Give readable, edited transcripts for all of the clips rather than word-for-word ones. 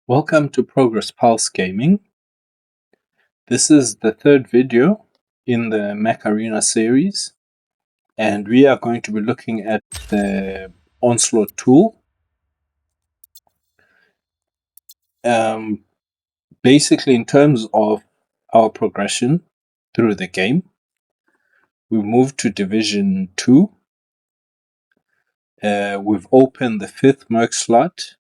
Welcome to Progress Pulse Gaming. This is the third video in the Mech Arena series, and we are going to be looking at the Onslaught tool. Basically, in terms of our progression through the game, we moved to Division 2. We've opened the 5th Merc slot.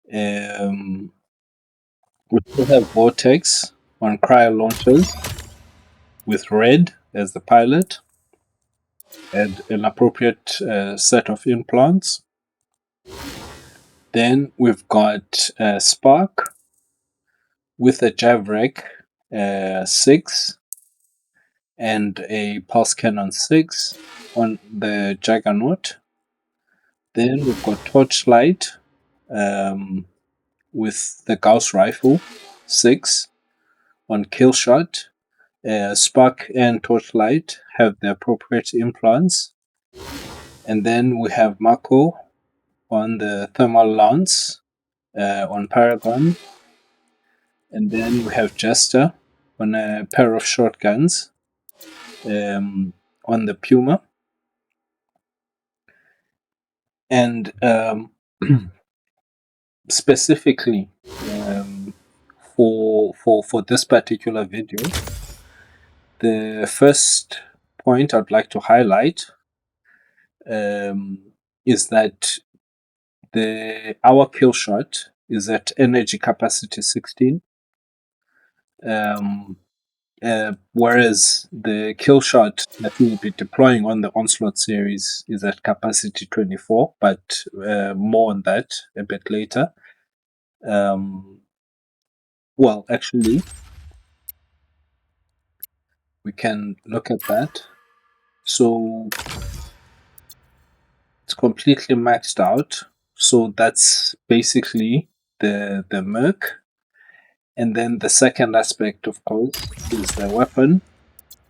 We still have Vortex on cryo launchers with Red as the pilot and an appropriate set of implants. Then we've got Spark with a Javrek 6 and a Pulse Cannon 6 on the Juggernaut. Then we've got Torchlight with the Gauss Rifle 6 on Killshot. Spark and Torchlight have the appropriate implants. And then we have Mako on the Thermal Lance on Paragon. And then we have Jester on a pair of shotguns on the Puma. And specifically for this particular video, the first point I'd like to highlight is that our kill shot is at energy capacity 16. Whereas the kill shot that we will be deploying on the Onslaught series is at capacity 24, but more on that a bit later. Well, actually, we can look at that. So it's completely maxed out. So that's basically the Merc. And then the second aspect, of course, is the weapon,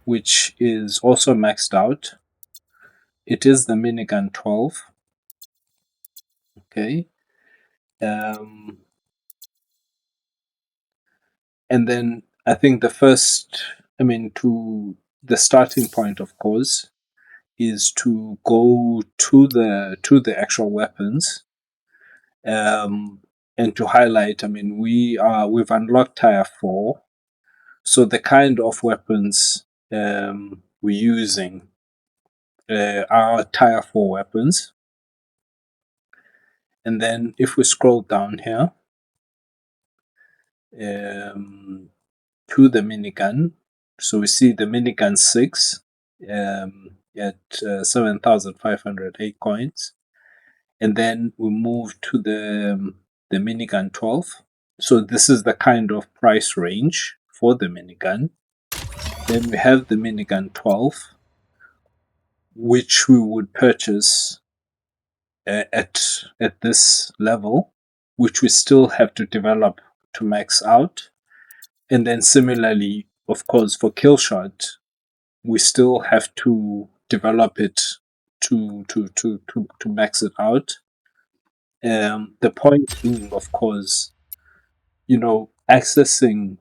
which is also maxed out. It is the Minigun 12. Okay. And then I think the starting point, of course, is to go to the actual weapons, and to highlight. We've unlocked Tier 4, so the kind of weapons we're using are Tier 4 weapons. And then if we scroll down here to the minigun, so we see the Minigun 6 at 7,508 coins. And then we move to the Minigun 12. So this is the kind of price range for the minigun. Then we have the Minigun 12, which we would purchase at this level, which we still have to develop to max out. And then similarly, of course, for Killshot, we still have to develop it to max it out. The point being, of course, accessing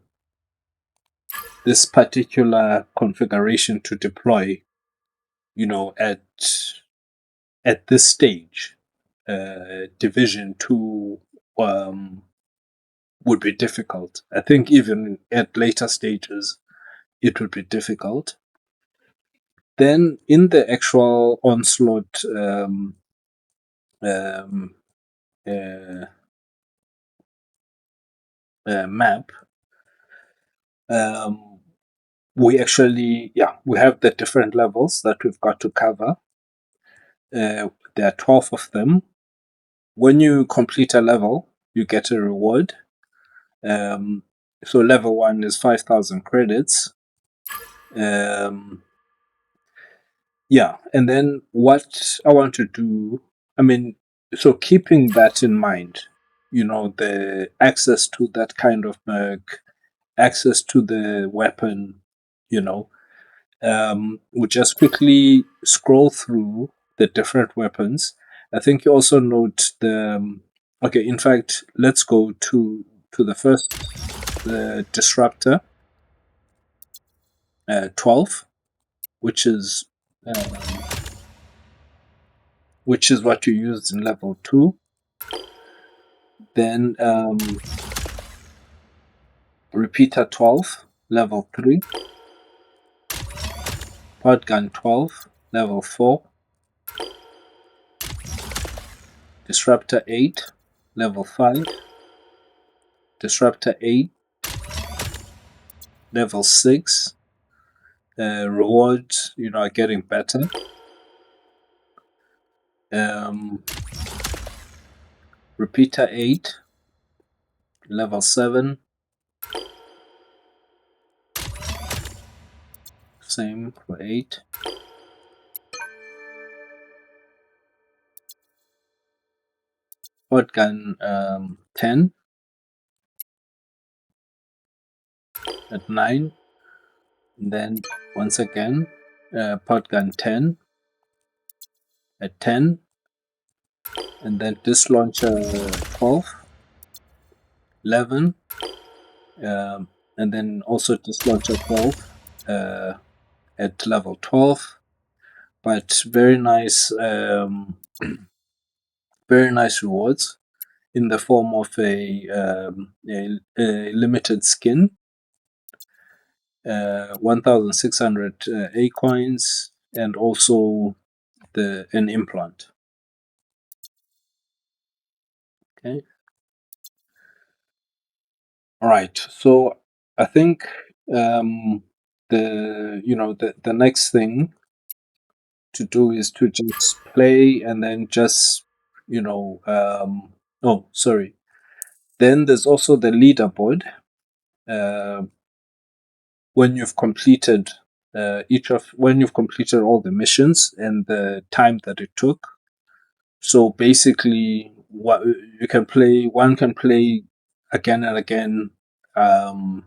this particular configuration to deploy, at this stage, Division 2 would be difficult. I think even at later stages, it would be difficult. Then in the actual Onslaught map, we have the different levels that we've got to cover. There are 12 of them. When you complete a level, you get a reward. So level 1 is 5,000 credits. And then what I want to do, so keeping that in mind, the access to that kind of merc, access to the weapon, we'll just quickly scroll through the different weapons. I think you also note the Okay, in fact, let's go to the first disruptor, 12, which is what you used in level 2. Then repeater 12, level 3. Podgun 12, level 4. Disruptor 8, level 5. Disruptor 8, level 6. Rewards, are getting better. Repeater 8, level 7. Same for 8. Podgun 10 at 9. And then once again, Podgun 10 at 10. And then this launcher 12, 11. And then also this launcher 12 at level 12. But very nice, very nice rewards in the form of a limited skin, 1,600 A coins, and also an implant. Okay. All right. So I think the next thing to do is to just play and then just oh, sorry. Then there's also the leaderboard. When you've completed when you've completed all the missions and the time that it took. So basically, what one can play again and again, and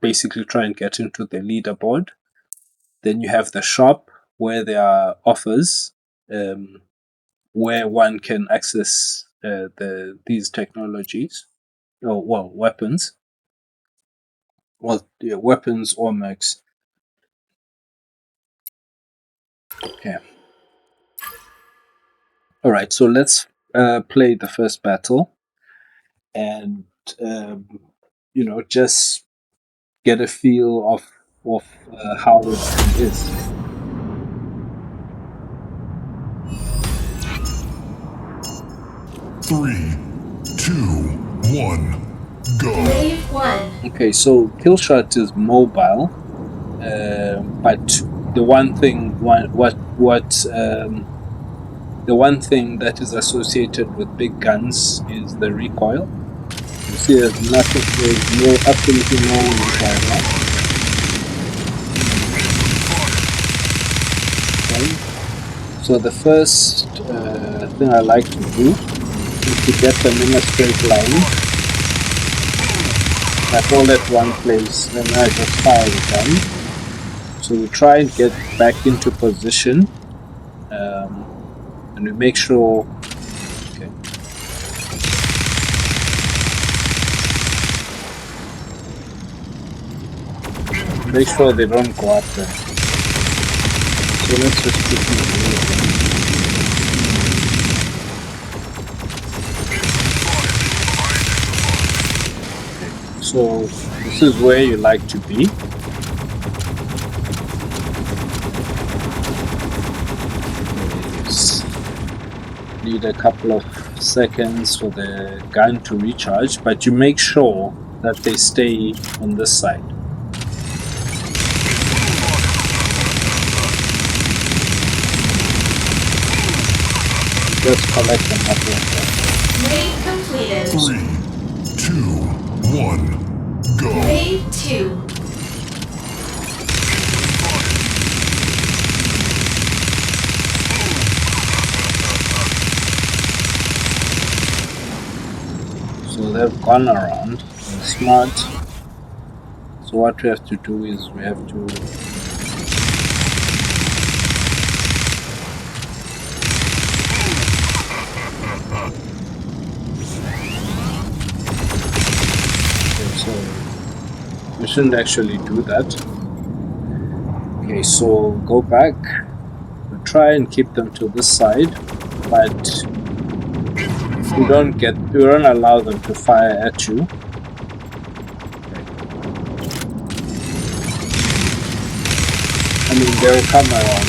basically try and get into the leaderboard. Then you have the shop where there are offers, where one can access these technologies, or weapons. Well, yeah, weapons or mechs. Okay. All right. So let's play the first battle, and just get a feel of how it is. Three, 2, 1, go. Wave 1. Okay, so Killshot is mobile, but the one thing the one thing that is associated with big guns is the recoil. You see, there's absolutely no recoil now. Okay. So the first thing I like to do is to get them in a straight line, like all at one place, then I just fire the gun. So we try and get back into position, and we make sure. Okay. Make sure they don't go up there. So let's just quickly do it. Okay. So this is where you like to be. Need a couple of seconds for the gun to recharge, but you make sure that they stay on this side. Just collect them up like that. Wave completed. 3, 2, 1, go. Wave 2. So they've gone around. They're smart. So what we have to do is we have to shouldn't actually do that. Okay, so go back. We try and keep them to this side, but we don't allow them to fire at you. I mean, they'll come around.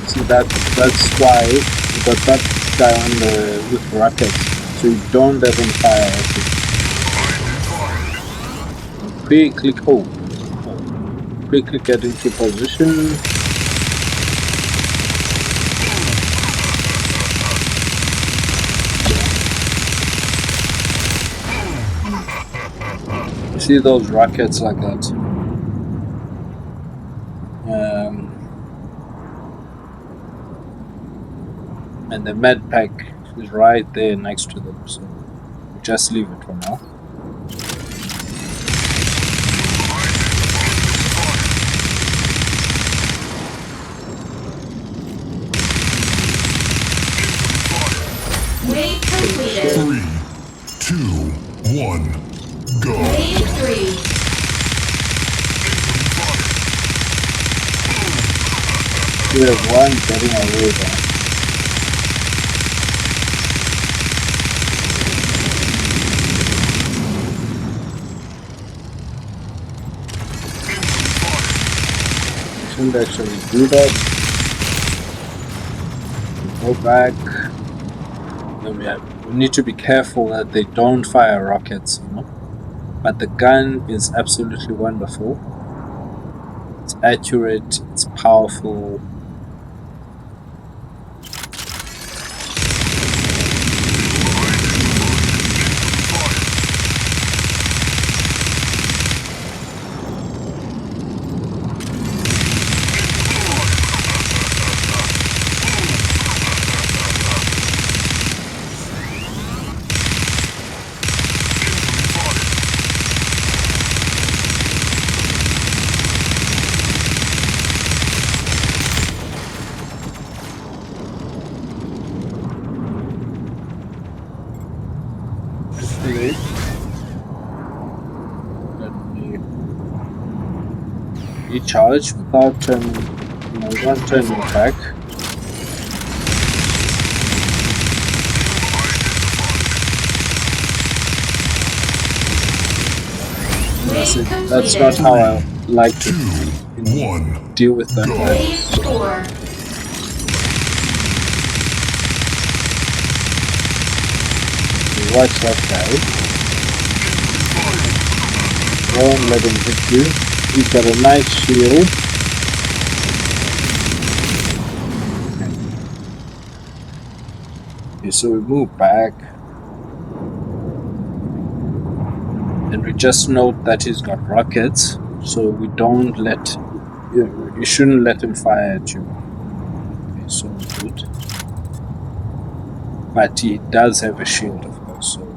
See that's why you got that guy on with rockets, so you don't let him fire at you. Quickly, quickly get into position. You see those rockets like that? And the med pack is right there next to them, so just leave it for now. Wave completed. 3, 2, 1, go. Wave 3. We have one getting away there. Shouldn't actually do that. Go back. Then we need to be careful that they don't fire rockets, you know. But the gun is absolutely wonderful. It's accurate, it's powerful. Recharge without not turning back. That's not how I like to deal with them. Wave 4. Watch that guy. Don't let him hit you. He's got a nice shield. Okay, so we move back. And we just note that he's got rockets, so we don't let... You shouldn't let him fire at you. Okay, so good. But he does have a shield, of course, so...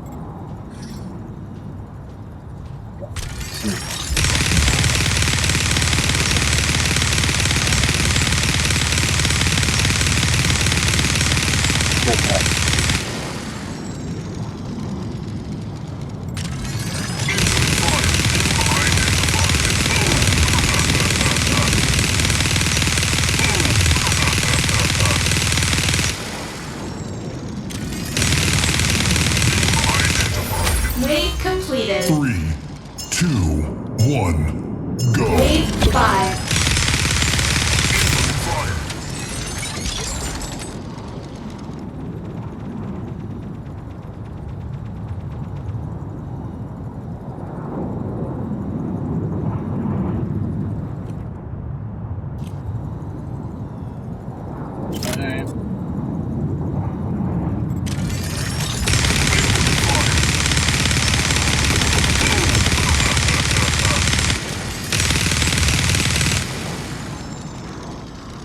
Wave completed. 3, 2, 1, go. Wave 5.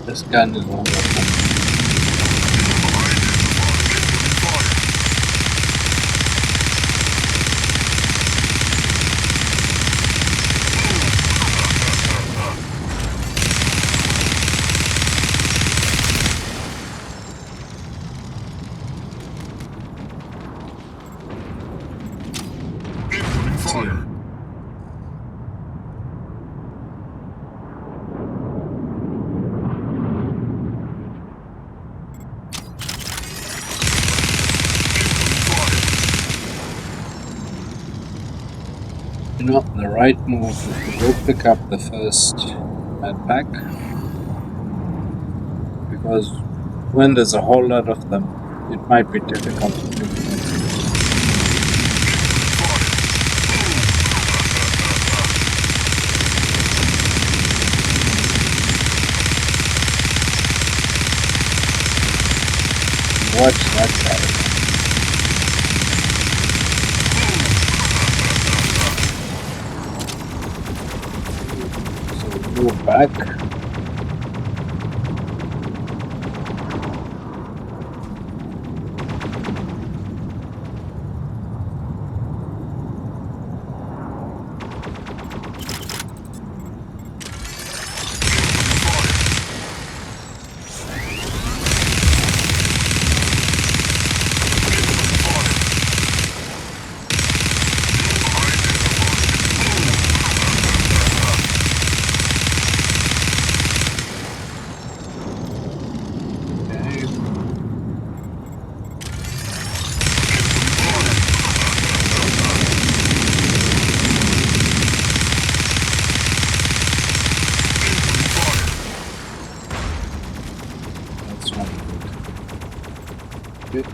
This gun is wonderful. the right move is to go pick up the first med pack, because when there's a whole lot of them, it might be difficult to pick them. Watch that guy. So move back. Okay. That's not good.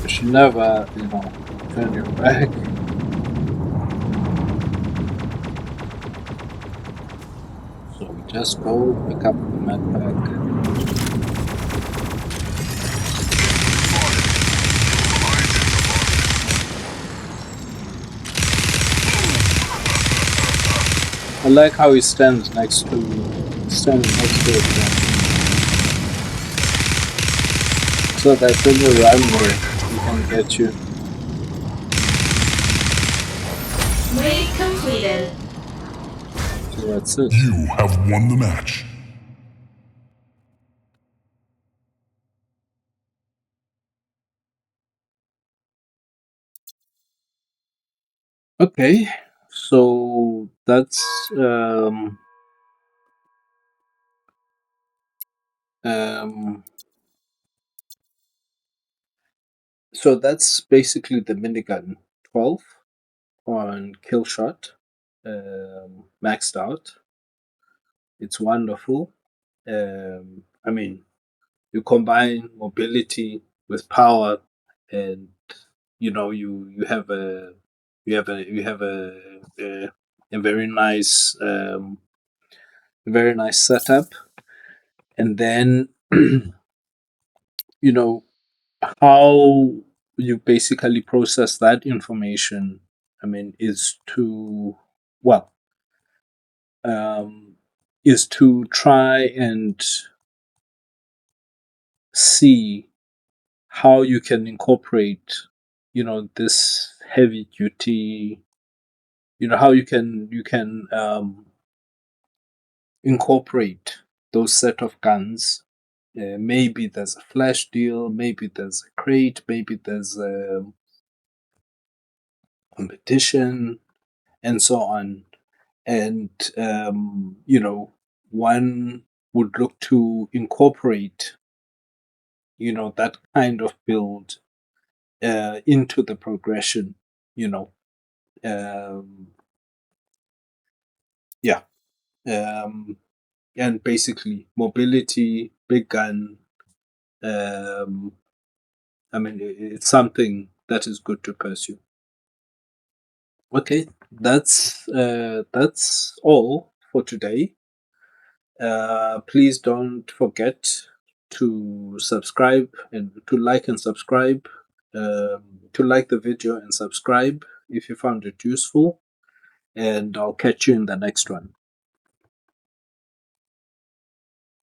You should never, turn your back. So we just go pick up the med pack. I like how he stands next to it then. So that when you run there, he can get you. Wave completed. So that's it. You have won the match. Okay. So that's um so that's basically the Minigun 12 on Killshot. Maxed out. It's wonderful. I mean, you combine mobility with power, and you have a very nice setup, and then you know how you basically process that information. I mean, well, um, is to try and see how you can incorporate, this heavy duty, how you can incorporate those set of guns. Maybe there's a flash deal, maybe there's a crate, maybe there's a competition, and so on. And one would look to incorporate, that kind of build into the progression. You know, um, yeah, um, and basically mobility, big gun. Um, I mean, it's something that is good to pursue. Okay, that's all for today. Please don't forget to subscribe and to like and subscribe. To like the video and subscribe if you found it useful. And I'll catch you in the next one.